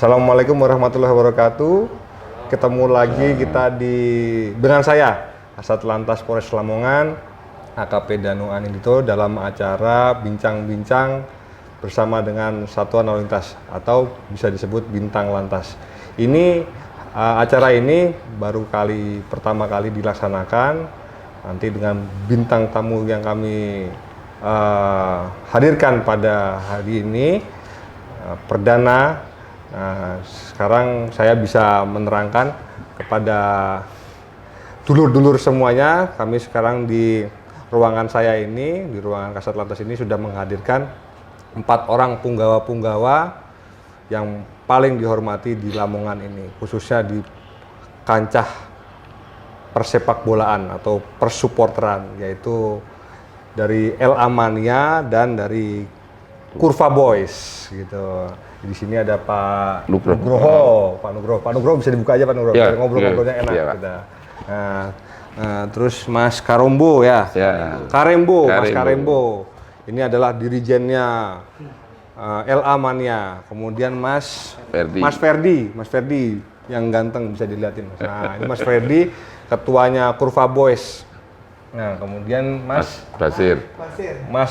Assalamualaikum warahmatullahi wabarakatuh. Ketemu lagi kita dengan saya, Kasat Lantas Polres Lamongan, AKP Danu Anindito dalam acara bincang-bincang bersama dengan Satuan Lalu Lintas atau bisa disebut Bintang Lantas. Ini acara ini pertama kali dilaksanakan, nanti dengan bintang tamu yang kami hadirkan pada hari ini perdana. Nah, sekarang saya bisa menerangkan kepada dulur-dulur semuanya, kami sekarang di ruangan saya ini, di ruangan Kasat Lantas ini sudah menghadirkan 4 orang punggawa-punggawa yang paling dihormati di Lamongan ini, khususnya di kancah persepak bolaan atau persupporteran, yaitu dari LA Mania dan dari Kurva Boys gitu. Di sini ada Pak Nugroho. Pak Nugroho bisa dibuka aja Pak Nugroho. Ya, ngobrol-ngobrolnya enak kita. Terus Mas Karombo ya. Karembo, Mas Karembo. Ini adalah dirijennya LA Mania. Kemudian Mas Ferdi yang ganteng bisa dilihatin. Nah, ini Mas Ferdi, ketuanya Kurva Boys. Nah, kemudian Mas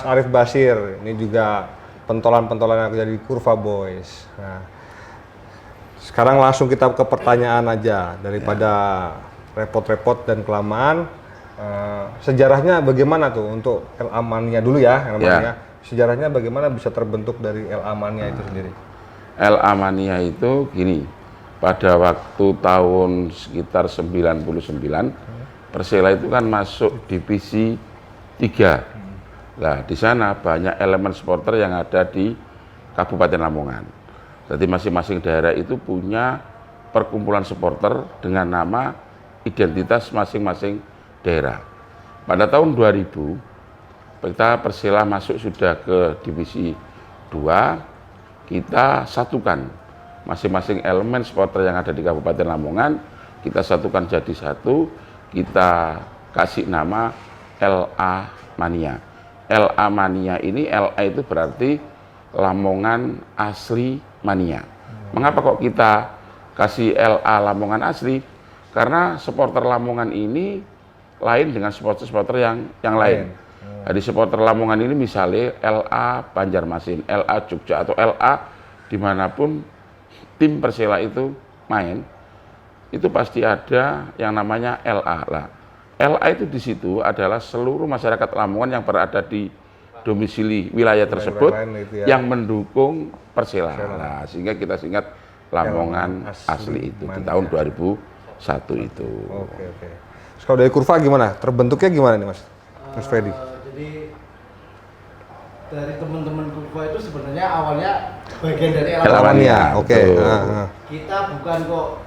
Arif Basir. Ini juga pentolan-pentolan yang jadi Kurva Boys. Nah, sekarang langsung kita ke pertanyaan aja daripada repot-repot dan kelamaan. Sejarahnya bagaimana tuh untuk LA Mania dulu ya, Sejarahnya bagaimana bisa terbentuk dari LA Mania itu sendiri? LA Mania itu gini, pada waktu tahun sekitar 99, Persela itu kan masuk divisi 3. Nah, di sana banyak elemen supporter yang ada di Kabupaten Lamongan. Jadi masing-masing daerah itu punya perkumpulan supporter dengan nama identitas masing-masing daerah. Pada tahun 2000, kita Persela masuk sudah ke divisi 2, kita satukan masing-masing elemen supporter yang ada di Kabupaten Lamongan, kita satukan jadi satu, kita kasih nama LA Mania. LA Mania ini, LA itu berarti Lamongan Asli Mania. Mengapa kok kita kasih LA Lamongan Asli? Karena supporter Lamongan ini lain dengan supporter yang lain. Jadi supporter Lamongan ini misalnya LA Banjarmasin, LA Jogja, atau LA dimanapun tim Persela itu main, itu pasti ada yang namanya LA lah. LA itu di situ adalah seluruh masyarakat Lamongan yang berada di domisili wilayah tersebut yang mendukung Persela. Nah, sehingga kita singkat Lamongan Asli itu di tahun 2001 itu. Oke. Terus kalau dari Kurva gimana? Terbentuknya gimana nih Mas Freddy? Jadi dari teman-teman Kurva itu sebenarnya awalnya bagian dari LA Mania. Oke. Kita bukan kok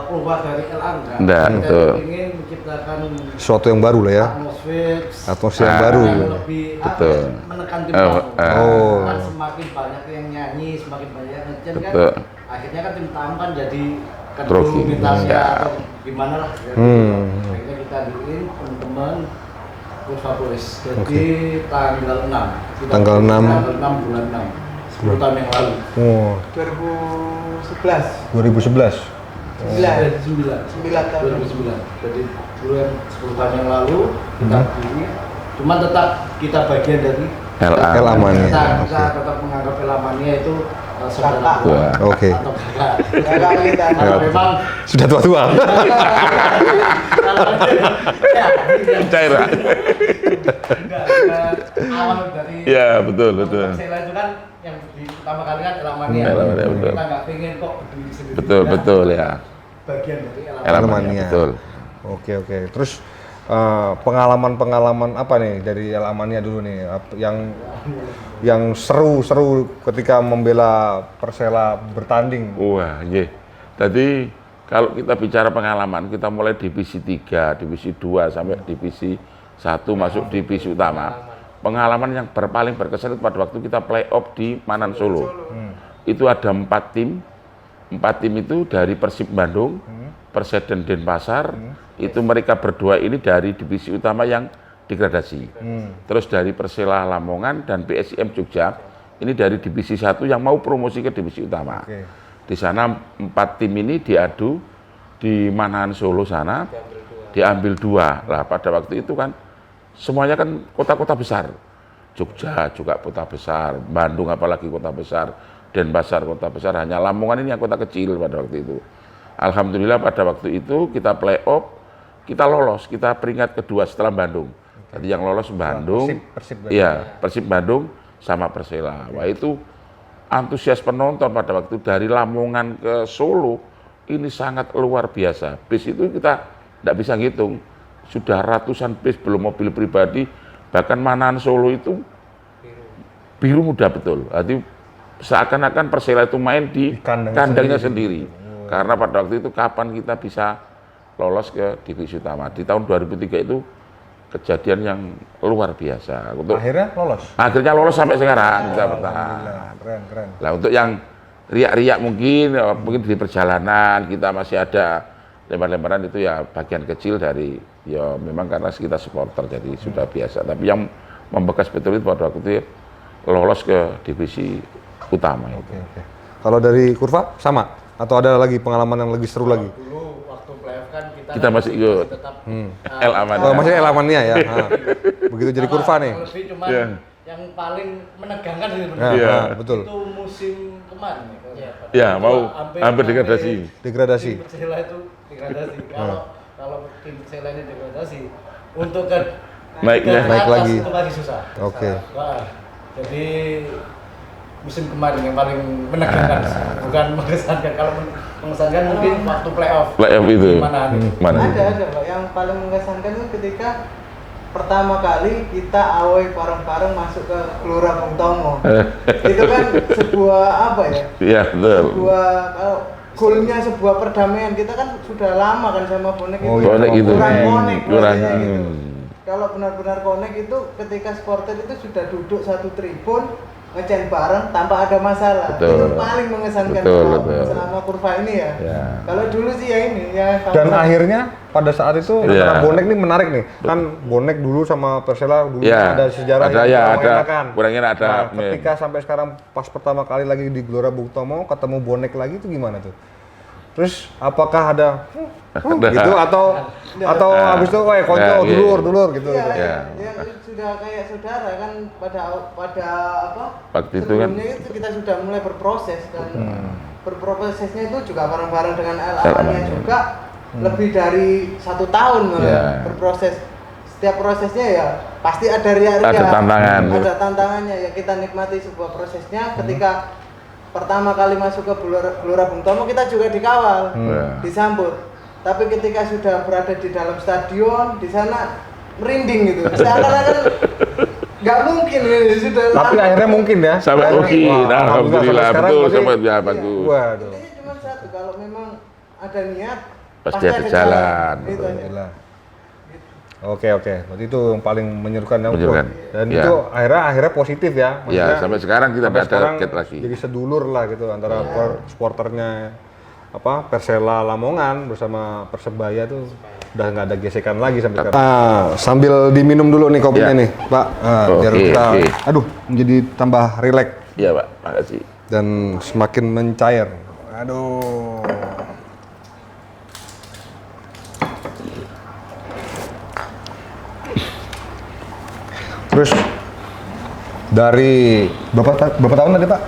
keluar dari LA, enggak. Kita ingin menciptakan sesuatu yang baru lah ya. Atmosfer yang baru. Yang lebih menekan tim tamu. Kan semakin banyak yang nyanyi, semakin banyak yang nge-chant kan. Akhirnya kan tim tamu kan jadi kedua atau gimana lah. Akhirnya kita bikin teman-teman Kurva Boys. Jadi tanggal 6. Tanggal 6 bulan 6. 10 tahun yang lalu. 2011. 2009. Jadi bulan 10 tahun yang lalu kita bikin. Cuma tetap kita bagian dari LA Mania. Kita tetap menganggap LA Mania itu saudara Oke. atau kakak kita. Karena memang Sudah tua-tua. Cair. Awal dari Ya, betul. Persela itu kan yang pertama kali kan LA Mania. Betul. Kita nggak pengen kok berdiri sendiri. Betul ya. Bagian dari LA Mania. Betul. Oke. Terus pengalaman apa nih dari LA Mania dulu nih yang seru ketika membela Persela bertanding? Wah, nggih. Tadi kalau kita bicara pengalaman, kita mulai divisi 3, divisi 2 sampai divisi 1 masuk divisi utama. Pengalaman yang paling berkesan itu pada waktu kita play-off di Manan Solo. Itu ada 4 tim. 4 tim itu dari Persib Bandung, Perseden Denpasar, itu mereka berdua ini dari divisi utama yang degradasi. Terus dari Persela Lamongan dan PSIM Jogja, ini dari divisi 1 yang mau promosi ke divisi utama. Di sana 4 tim ini diadu di Manahan Solo sana, diambil 2. Lah pada waktu itu kan semuanya kan kota-kota besar. Jogja juga kota besar, Bandung apalagi kota besar, Denpasar kota besar, hanya Lamongan ini yang kota kecil pada waktu itu. Alhamdulillah pada waktu itu kita playoff, kita lolos, kita peringkat kedua setelah Bandung. Jadi yang lolos Bandung, Persib Bandung sama Persela. Wah itu antusias penonton pada waktu dari Lamongan ke Solo ini sangat luar biasa. Bis itu kita tidak bisa ngitung, sudah ratusan bis, belum mobil pribadi, bahkan Manahan Solo itu biru muda betul. Jadi seakan-akan Persela itu main di kandangnya sendiri. Karena pada waktu itu kapan kita bisa lolos ke divisi utama. Di tahun 2003 itu kejadian yang luar biasa. Akhirnya lolos sampai sekarang kita bertahan. Keren. Nah untuk yang riak-riak mungkin di perjalanan kita masih ada lempar-lemparan itu ya bagian kecil dari ya memang karena kita supporter jadi sudah biasa. Tapi yang membekas betul itu pada waktu itu lolos ke divisi utama. Oke. Kalau dari Kurva sama atau ada lagi pengalaman yang lebih seru lagi? Dulu waktu playoff kan kita masih ikut tetap El Amania. Oh, masih El Amania ya. Begitu jadi Kurva nih. Lebih cuman yang paling menegangkan sih betul. itu musim kemarin ya mau hampir degradasi. Tim Persela itu degradasi. Kalau tim Persela ini degradasi untuk naik lagi itu masih susah. Oke. Jadi musim kemarin yang paling menegangkan, bukan mengesankan. Kalau mengesankan mungkin waktu playoff itu mana? Ada Pak, yang paling mengesankan itu ketika pertama kali kita away bareng-bareng masuk ke Gelora Bung Tomo. Itu kan sebuah apa ya? Iya, betul. Sebuah kalau goalnya sebuah perdamaian. Kita kan sudah lama kan sama bonek itu. Bonek itu. Kurang gitu. Kalau benar-benar connect itu ketika supporter itu sudah duduk satu tribun ngecen bareng tanpa ada masalah. Betul. Itu paling mengesankan selama Kurva ini ya. Kalau dulu sih ya ini ya. Dan akhirnya pada saat itu antara bonek ini menarik nih. Kan bonek dulu sama Persela dulu ada sejarah kurangnya ada. Nah, ketika sampai sekarang pas pertama kali lagi di Gelora Bung Tomo ketemu bonek lagi itu gimana tuh? Terus apakah ada gitu atau habis itu konco dulur gitu gitu. Ya, sudah kayak saudara kan pada apa? Waktu itu kan itu kita sudah mulai berproses dan berprosesnya itu juga bareng-bareng dengan El Amania juga lebih dari 1 tahun berproses. Setiap prosesnya ya pasti ada riak-riak. Ada tantangannya ya kita nikmati sebuah prosesnya ketika pertama kali masuk ke Gelora Bung Tomo kita juga dikawal, disambut. Tapi ketika sudah berada di dalam stadion, di sana merinding gitu. Seakan-akan nggak mungkin gitu, sudah. Tapi akhirnya mungkin ya. Sampai mungkin, alhamdulillah betul sampai ya bagus. Waduh. Intinya cuma satu, kalau memang ada niat, pasti ada jalan. Oke. Berarti itu yang paling menyerukan ya. Dan ya. itu akhirnya positif ya. Maksudnya, ya, sampai sekarang kita tidak ada ket lagi. Jadi sedulur lah gitu antara supporternya Persela Lamongan bersama Persebaya tuh udah nggak ada gesekan lagi sampai sekarang. Sambil diminum dulu nih kopinya nih, Pak. Biar kita menjadi tambah rileks. Iya, Pak. Makasih. Dan semakin mencair. Aduh. Terus dari berapa tahun tadi Pak?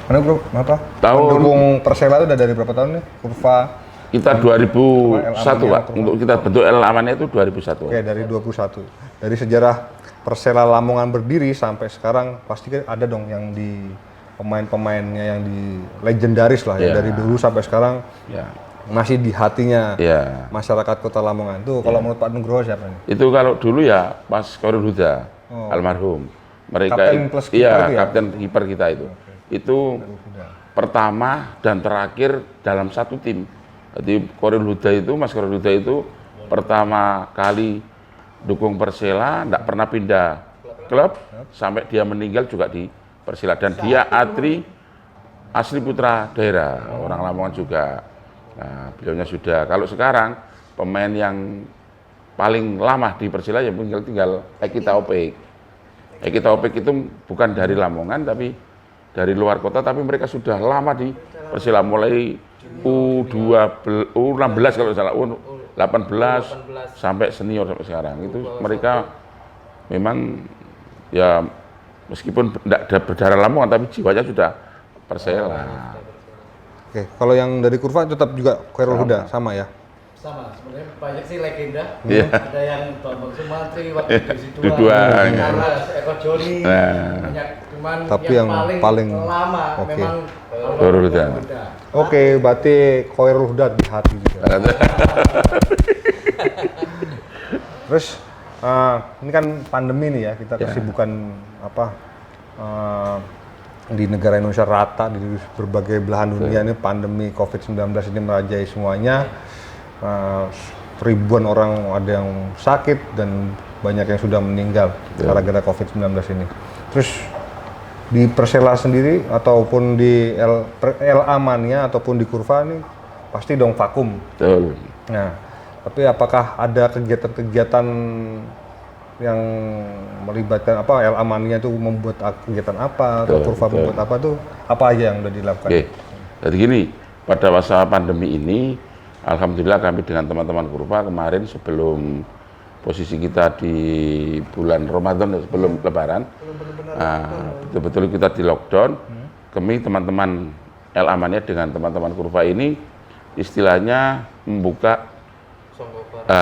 Mendukung Persela itu udah dari berapa tahun nih? Kurva kita 2001 Pak. Untuk kita bentuk El Amania itu 2001. Oke, dari 2001. Dari sejarah Persela Lamongan berdiri sampai sekarang pasti ada dong yang di pemain-pemainnya yang di legendaris lah ya dari dulu sampai sekarang. Masih di hatinya masyarakat Kota Lamongan. Itu kalau menurut Pak Nugroho siapa nih? Itu kalau dulu ya Mas Korul Huda, almarhum. Mereka kapten plus kiper kapten kiper kita itu. Itu pertama dan terakhir dalam satu tim. Jadi Mas Korul Huda itu pertama kali dukung Persela, enggak pernah pindah klub sampai dia meninggal juga di Persela dan dia asli putra daerah, orang Lamongan juga. Nah, beliaunya sudah. Kalau sekarang pemain yang paling lama di Persela ya tinggal Eki Taufik. Eki Taufik itu bukan dari Lamongan tapi dari luar kota, tapi mereka sudah lama di Persela, mulai U12, U16 kalau salah, U18 sampai senior sampai sekarang. Itu mereka memang ya meskipun tidak berdarah Lamongan, tapi jiwanya sudah Persela. Oke, kalau yang dari Kurva tetap juga Khairul Huda sama ya? Sama, sebenarnya banyak sih legenda. Iya. Ada yang Bambang Sumantri waktu divisi Dua. 2, Carlos, Eko Joni, banyak. Cuman Tapi yang paling lama oke. memang Khairul Huda. Oke, berarti Khairul Huda di hati juga. Terus ini kan pandemi nih ya, kita kesibukan di negara Indonesia rata di berbagai belahan dunia ini pandemi COVID-19 ini merajai semuanya. Ribuan orang ada yang sakit dan banyak yang sudah meninggal gara-gara COVID-19 ini. Terus di Persela sendiri ataupun di LA Mania ataupun di Kurva ini pasti dong vakum. Betul. Nah, tapi apakah ada kegiatan-kegiatan yang melibatkan LA Mania itu membuat kegiatan apa atau Kurva membuat apa tuh, apa aja yang udah dilakukan? Oke. Jadi gini, pada masa pandemi ini alhamdulillah kami dengan teman-teman Kurva kemarin sebelum posisi kita di bulan Ramadan sebelum Lebaran, betul-betul kita di lockdown. Kami teman-teman LA Mania dengan teman-teman Kurva ini istilahnya membuka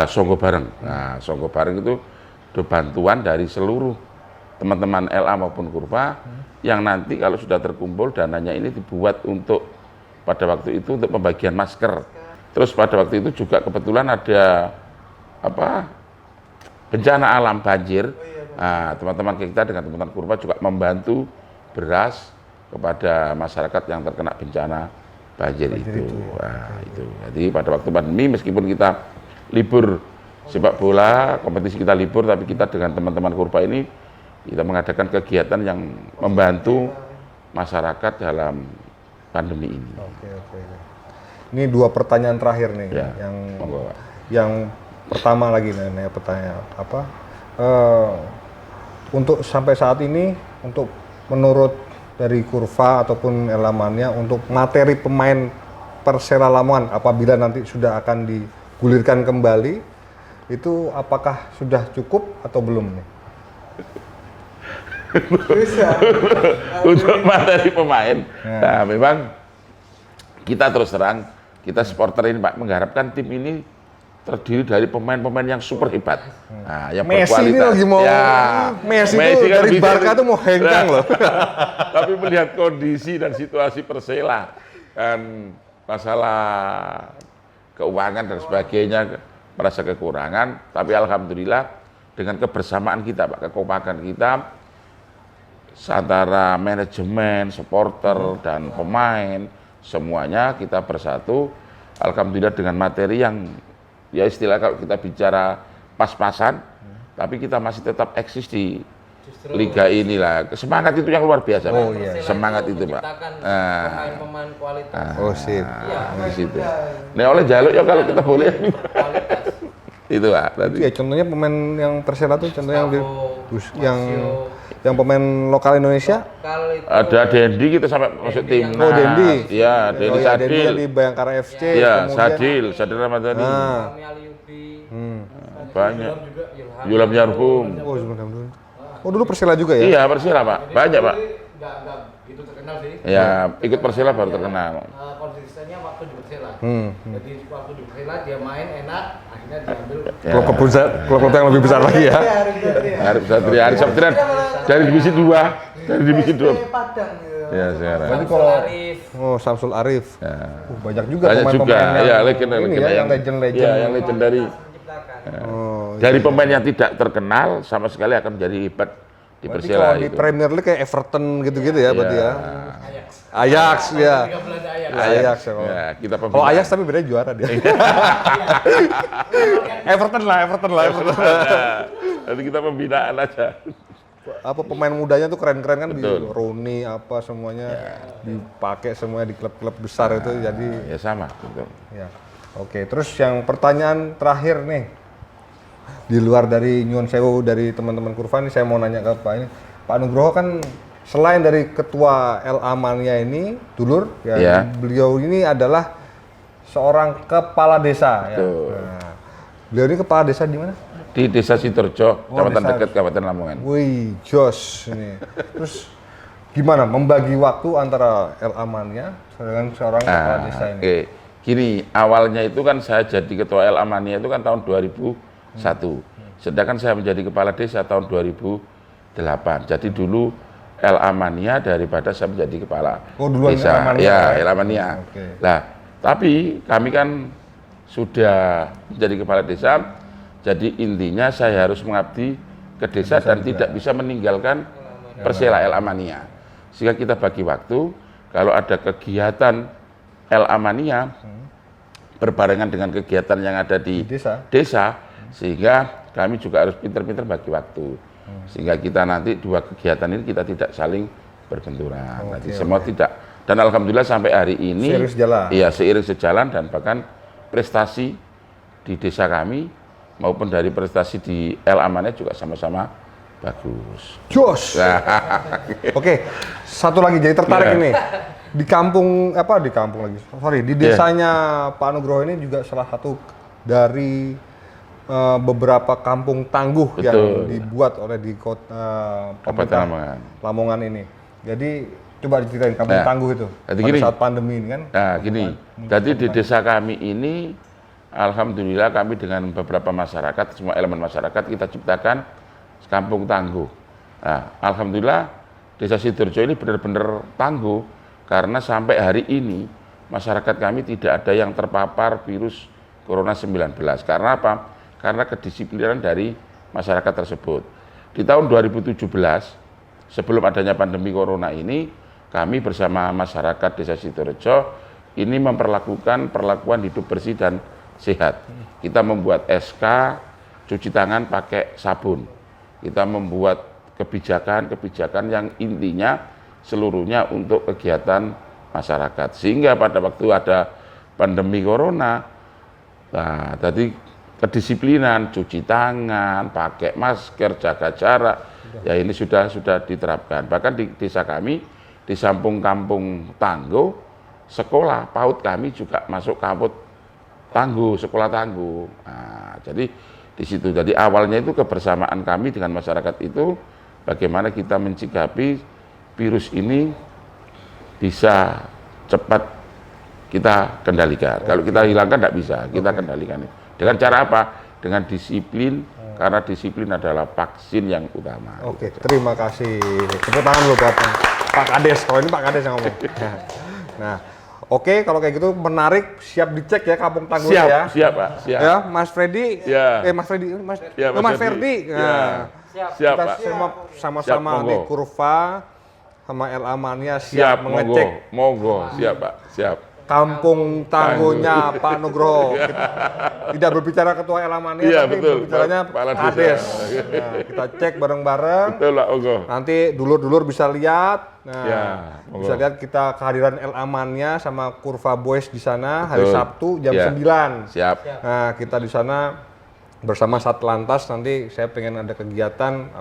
Songgo Bareng. Nah, Songgo Bareng itu bantuan dari seluruh teman-teman LA maupun Kurva yang nanti kalau sudah terkumpul dananya ini dibuat untuk pada waktu itu untuk pembagian masker. Terus pada waktu itu juga kebetulan ada bencana alam banjir. Nah, teman-teman kita dengan teman-teman Kurva juga membantu beras kepada masyarakat yang terkena bencana banjir itu. Nah, itu. Jadi pada waktu pandemi meskipun kita libur sepak bola, kompetisi kita libur, tapi kita dengan teman-teman Kurva ini kita mengadakan kegiatan yang membantu masyarakat dalam pandemi ini. Oke. Ini 2 pertanyaan terakhir nih, Ya, yang pertama lagi nih pertanyaan untuk sampai saat ini, untuk menurut dari Kurva ataupun LA Mania untuk materi pemain Persela Lamongan apabila nanti sudah akan digulirkan kembali, itu apakah sudah cukup atau belum nih? Untuk materi pemain, nah memang kita terus terang, kita supporter ini Pak mengharapkan tim ini terdiri dari pemain-pemain yang super hebat. Nah, yang Messi berkualitas. ini lagi mau Messi itu kan dari Barca tuh mau hengkang loh. Tapi melihat kondisi dan situasi Persela dan masalah keuangan dan sebagainya merasa kekurangan, tapi alhamdulillah dengan kebersamaan kita Pak, kekompakan kita antara manajemen, supporter dan pemain semuanya kita bersatu, alhamdulillah dengan materi yang ya istilah kalau kita bicara pas-pasan, tapi kita masih tetap eksis di liga inilah. Semangat itu yang luar biasa. Oh, Pak. iya. Semangat itu Pak. Pemain-pemain kualitas. Oh sip. Di situ. Nah oleh jaluk ya kalau kita boleh. Itu Pak. Berarti. Ya contohnya pemain yang Persela tuh contoh yang pemain lokal Indonesia. Ada Dendi kita sampai masuk timnas. Oh, Dendi. Iya, Dendi Sadil. Di Bayangkara FC. Iya, kemudian- Sadil Ramadhani. Banyak. Juga Yulam Yarhum. Oh, sebentar dulu. Oh, dulu Persela juga ya? Iya, Persela Pak. Banyak Pak. Enggak gitu terkenal sih. Ya, ikut Persela baru terkenal. Konsistennya waktu di Persela. Jadi waktu di Persela dia main enak, akhirnya diambil. Klub yang lebih besar lagi ya. Arif Satria dari divisi 2. Dari divisi 2. Padang gitu. Ya, sekarang. Berarti kalau Arif. Oh, Samsul Arif. Ya. Banyak juga Banyak juga. pemain-pemain Ya, yang legenda ini ya, yang legend-legend. Ya, yang legend dari Oh, dari pemain yang tidak terkenal sama sekali akan menjadi hebat di berarti Persela kalau di itu. Premier League kayak Everton gitu-gitu ya berarti ya. Ajax. Ajax ya. Liga Belanda Ajax. Ajax ya. Ya, kita Kalau pembinaan. Ajax tapi beda juara dia. Everton lah. Nanti kita pembinaan aja. Apa pemain mudanya tuh keren-keren kan di Betul. Rooney apa semuanya dipakai semuanya di klub-klub besar itu jadi Ya sama, betul. ya. Oke, terus yang pertanyaan terakhir nih. Di luar dari nyuwun sewu dari teman-teman Kurva ini saya mau nanya ke Pak ini. Pak Nugroho kan selain dari ketua LA Mania ini, dulur, ya, beliau ini adalah seorang kepala desa. Ya. Nah, beliau ini kepala desa di mana? Di Desa Sidorejo, Kecamatan dekat Kabupaten Lamongan. Wih, jos ini. Terus gimana membagi waktu antara LA Mania dengan seorang kepala desa ini? Oke. Gini, awalnya itu kan saya jadi ketua LA Mania itu kan tahun 2001. Sedangkan saya menjadi kepala desa tahun 2008. Jadi dulu LA Mania daripada saya menjadi kepala desa. LA Mania, ya, LA Mania. Okay. Nah, tapi kami kan sudah menjadi kepala desa. Jadi intinya saya harus mengabdi ke desa dan tidak bisa meninggalkan Persela LA Mania. Sehingga kita bagi waktu, kalau ada kegiatan LA Mania berbarengan dengan kegiatan yang ada di desa, sehingga kami juga harus pintar-pintar bagi waktu. Sehingga kita nanti dua kegiatan ini kita tidak saling berbenturan. Nanti semua tidak. Dan alhamdulillah sampai hari ini seiring sejalan dan bahkan prestasi di desa kami maupun dari prestasi di LA Mania juga sama-sama bagus. Jos. Oke, satu lagi jadi tertarik ini. Di kampung di desanya Pak Nugroho ini juga salah satu dari beberapa kampung tangguh yang dibuat oleh di kota Lamongan ini. Jadi coba diceritain kampung tangguh itu pada saat pandemi ini kan. Nah, gini. Jadi di desa kami ini alhamdulillah kami dengan beberapa masyarakat, semua elemen masyarakat kita ciptakan kampung tangguh. Nah, alhamdulillah Desa Sidorejo ini benar-benar tangguh karena sampai hari ini masyarakat kami tidak ada yang terpapar virus Corona 19. Karena apa? Karena kedisiplinan dari masyarakat tersebut. Di tahun 2017, sebelum adanya pandemi Corona ini, kami bersama masyarakat Desa Sidorejo ini memperlakukan perlakuan hidup bersih dan sehat. Kita membuat SK cuci tangan pakai sabun. Kita membuat kebijakan yang intinya seluruhnya untuk kegiatan masyarakat. Sehingga pada waktu ada pandemi Corona, nah, tadi kedisiplinan cuci tangan, pakai masker, jaga jarak, ya ini sudah diterapkan. Bahkan di desa kami, di samping kampung tangguh, sekolah PAUD kami juga masuk kampung tangguh, sekolah tangguh. Nah, jadi di situ. Jadi awalnya itu kebersamaan kami dengan masyarakat itu bagaimana kita mencikapi virus ini bisa cepat kita kendalikan. Kalau kita hilangkan tidak bisa, kita kendalikan. Dengan cara apa? Dengan disiplin, karena disiplin adalah vaksin yang utama. Oke, terima kasih. Tepuk tangan dulu buat Pak Kades. Kalau ini Pak Kades yang ngomong. Nah, oke, kalau kayak gitu menarik, siap dicek ya kampung tangguh ya. Siap Pak, siap. Ya, Mas Freddy. Ya. Mas Ferdi. Ya. Nah, siap kita Pak. semua sama-sama di kurva sama LA Mania siap mengecek. Monggo, siap Pak, siap. Kampung tangguhnya Pak Nugroho. Tidak berbicara ketua LA Mania, tapi betul. berbicaranya Pak Kades. Nah, kita cek bareng-bareng. Betul Pak, monggo. Nanti dulur-dulur bisa lihat. Nah, Ya, bisa lihat kita kehadiran LA Mania sama Kurva Boys di sana hari Sabtu jam 9. Siap. Nah, kita di sana bersama Satlantas. Nanti saya pengen ada kegiatan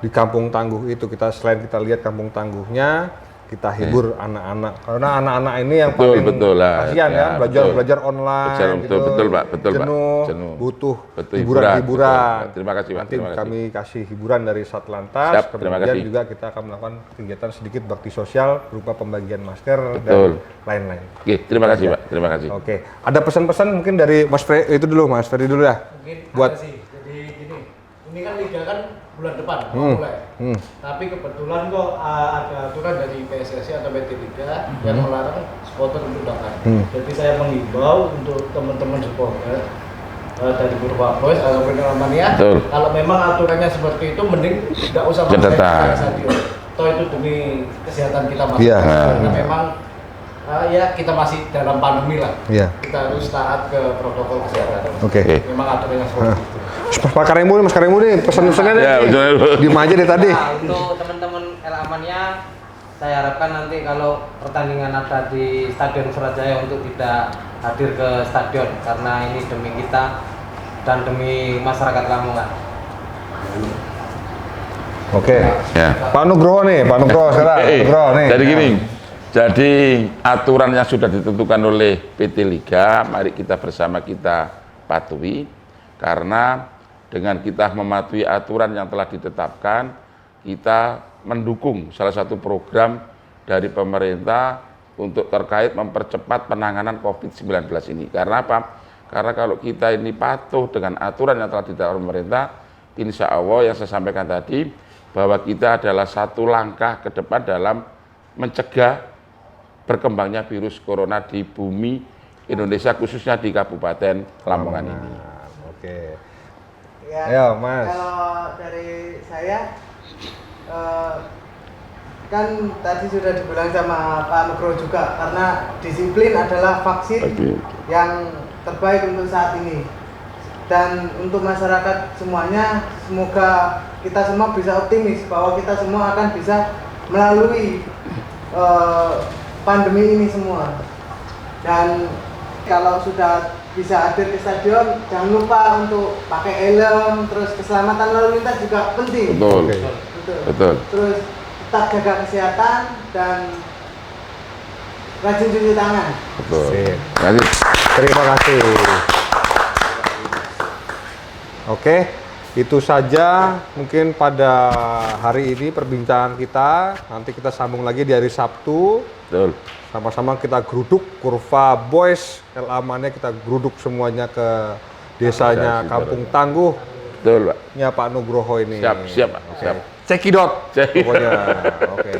di Kampung Tangguh itu. Selain kita lihat Kampung Tangguhnya, kita hibur anak-anak, karena anak-anak ini yang paling kasihan ya, belajar online, betul Pak, jenuh, Pak. butuh Betul, hiburan. Terima kasih Pak. Nanti kami kasih hiburan dari Satlantas, terima kemudian kasih. juga kita akan melakukan kegiatan sedikit bakti sosial berupa pembagian masker dan lain-lain. Oke, terima kasih Pak, terima kasih. Oke, ada pesan-pesan mungkin dari Mas Ferdi itu dulu, Mas Ferdi dulu ya. Mungkin buat ada sih. Jadi gini, ini kan liga kan bulan depan mau mulai. Tapi kebetulan kok ada aturan dari PSSI atau PT Liga yang melarang supporter untuk datang. Jadi saya mengimbau untuk teman-teman supporter dari Kurva Boys atau LA Mania, kalau memang aturannya seperti itu, mending tidak usah masuk ke stadion. Toh itu demi kesehatan kita masing-masing. Karena memang ya kita masih dalam pandemi lah. Kita harus taat ke protokol kesehatan. Memang aturannya seperti itu. Mas Karemu nih pesan-pesannya di aja deh tadi. Nah, untuk teman-teman LA Mania, saya harapkan nanti kalau pertandingan ada di Stadion Surajaya untuk tidak hadir ke stadion karena ini demi kita dan demi masyarakat Lamongan. Oke. Ya. Pak Nugroho nih, Pak Nugroho sekarang. Nugroho nih. Jadi gini, jadi aturan yang sudah ditentukan oleh PT Liga, mari kita bersama kita patuhi, karena dengan kita mematuhi aturan yang telah ditetapkan, kita mendukung salah satu program dari pemerintah untuk terkait mempercepat penanganan COVID-19 ini. Karena apa? Karena kalau kita ini patuh dengan aturan yang telah ditetapkan pemerintah, insya Allah yang saya sampaikan tadi, bahwa kita adalah satu langkah ke depan dalam mencegah berkembangnya virus corona di bumi Indonesia, khususnya di Kabupaten Lamongan ini. Oke. Ya, Ayo, Mas. Kalau dari saya, kan tadi sudah dibilang sama Pak Nugroho juga, karena disiplin adalah vaksin yang terbaik untuk saat ini. Dan untuk masyarakat semuanya, semoga kita semua bisa optimis bahwa kita semua akan bisa melalui pandemi ini semua. Dan kalau sudah bisa hadir ke stadion, jangan lupa untuk pakai helm, terus keselamatan lalu lintas juga penting. Betul. Betul. Terus tetap jaga kesehatan dan rajin cuci tangan. Betul. Sip. Lanjut. Terima kasih. Oke, itu saja mungkin pada hari ini perbincangan kita. Nanti kita sambung lagi di hari Sabtu. Betul. Sama-sama kita geruduk Kurva Boys, El Amannya kita geruduk semuanya ke desanya Kampung Tangguh. Betul, Pak. Pak Nugroho ini. Siap, Pak. Siap. Cekidot. Cekidot. Pokoknya. Oke.